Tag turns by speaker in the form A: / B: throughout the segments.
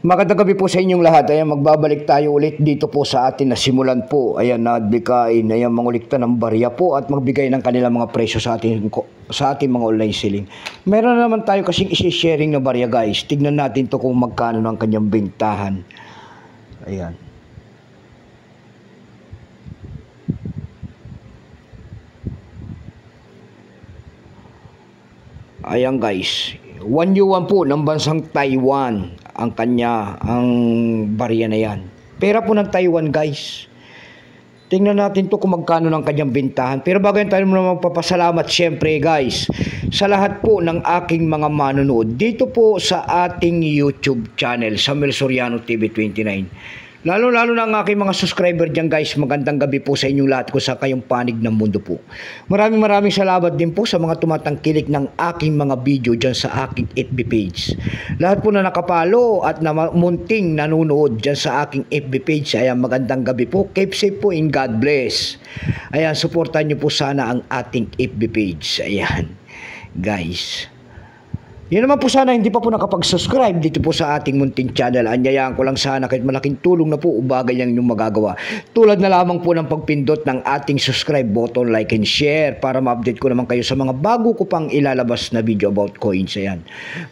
A: Magandang gabi po sa inyong lahat. Ayan, magbabalik tayo ulit dito po sa atin na simulan po. Ayan, nadbikain, ayan, mangulikta ng barya po at magbigay ng kanilang mga presyo sa ating mga online selling. Meron na naman tayo kasing isi-sharing na barya, guys. Tignan natin to kung magkano ng kanyang bentahan. Ayan. Ayan, guys. 1 yuan po ng bansang Taiwan ang barya na yan. Pera po ng Taiwan, guys. Tingnan natin to kung magkano ng kanyang bintahan. Pero bago yan tayo naman magpapasalamat syempre, guys, sa lahat po ng aking mga manonood dito po sa ating YouTube channel, Samuel Soriano TV 29. Lalo-lalo na ang aking mga subscriber dyan, guys. Magandang gabi po sa inyong lahat kung sa kayong panig ng mundo po. Maraming salamat din po sa mga tumatangkilik ng aking mga video dyan sa aking FB page. Lahat po na nakapalo at na munting nanonood dyan sa aking FB page. Ayan, magandang gabi po. Keep safe po and God bless. Ayan, supportan nyo po sana ang ating FB page. Ayan, guys. Yan naman po sana hindi pa po nakapag-subscribe dito po sa ating munting channel. Anyayaan ko lang sana kahit malaking tulong na po o bagay ang inyong magagawa. Tulad na lamang po ng pagpindot ng ating subscribe button, like and share para ma-update ko naman kayo sa mga bago ko pang ilalabas na video about coins. Ayan.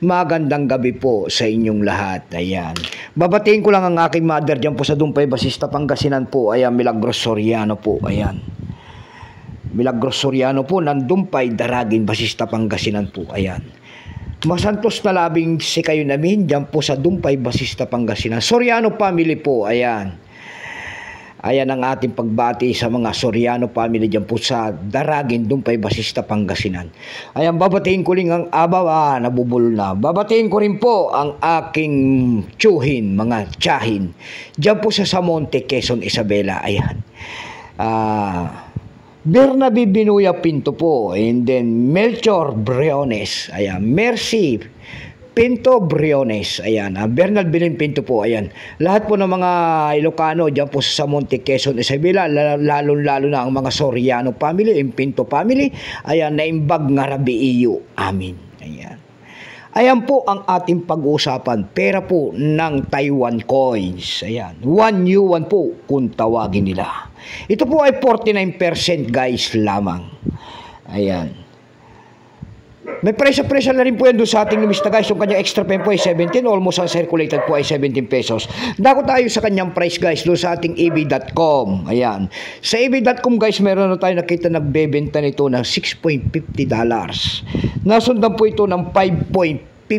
A: Magandang gabi po sa inyong lahat. Ayan. Babatiin ko lang ang aking mother dyan po sa Dumpay, Basista, Pangasinan po. Ayan, Milagros Soriano po. Ayan. Milagros Soriano po ng Dumpay, Daragin, Basista, Pangasinan po. Ayan. Masantos na labing si kayo namin dyan po sa Dumpay, Basista, Pangasinan. Soriano family po, ayan. Ayan ang ating pagbati sa mga Soriano family dyan po sa Daragin, Dumpay, Basista, Pangasinan. Ayan, babatiin ko rin ang nabubulol na. Babatiin ko rin po ang aking tsuhin, mga tsahin. Dyan po sa Samonte, Quezon, Isabela, ayan. Bernabe Binuya Pinto po, and then Melchor Briones, ayan, Mercy Pinto Briones, ayan, Bernal Bilin Pinto po, ayan, lahat po ng mga Ilocano dyan po sa Monte Quezon, Isabela, lalo na ang mga Soriano family, yung Pinto family, ayan, naimbag nga rabi iyo, amin, ayan. Ayan po ang ating pag-uusapan, pera po ng Taiwan coins. Ayan, 1 yuan po kung tawagin nila. Ito po ay 49% guys lamang. Ayan. May presyo na rin po yan doon sa ating lumista, guys. Yung kanyang extra pen po ay 17, almost ang circulated po ay 17 pesos. Dako tayo sa kanyang price, guys, doon sa ating ab.com. Ayan. Sa ab.com, guys, meron na tayo nakita nagbebenta nito ng $6.50. Nasundan po ito ng $5.58.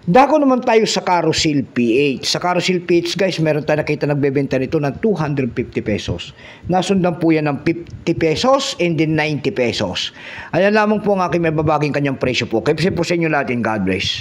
A: Dako naman tayo sa Carousel PH. Sa Carousel PH, guys, meron tayo nakita nagbebenta nito ng 250 pesos. Nasundan po yan ng 50 pesos and then 90 pesos. Ayan lamang po ang aking may babaging kanyang presyo po. Kaya po sa inyo lahat, God bless.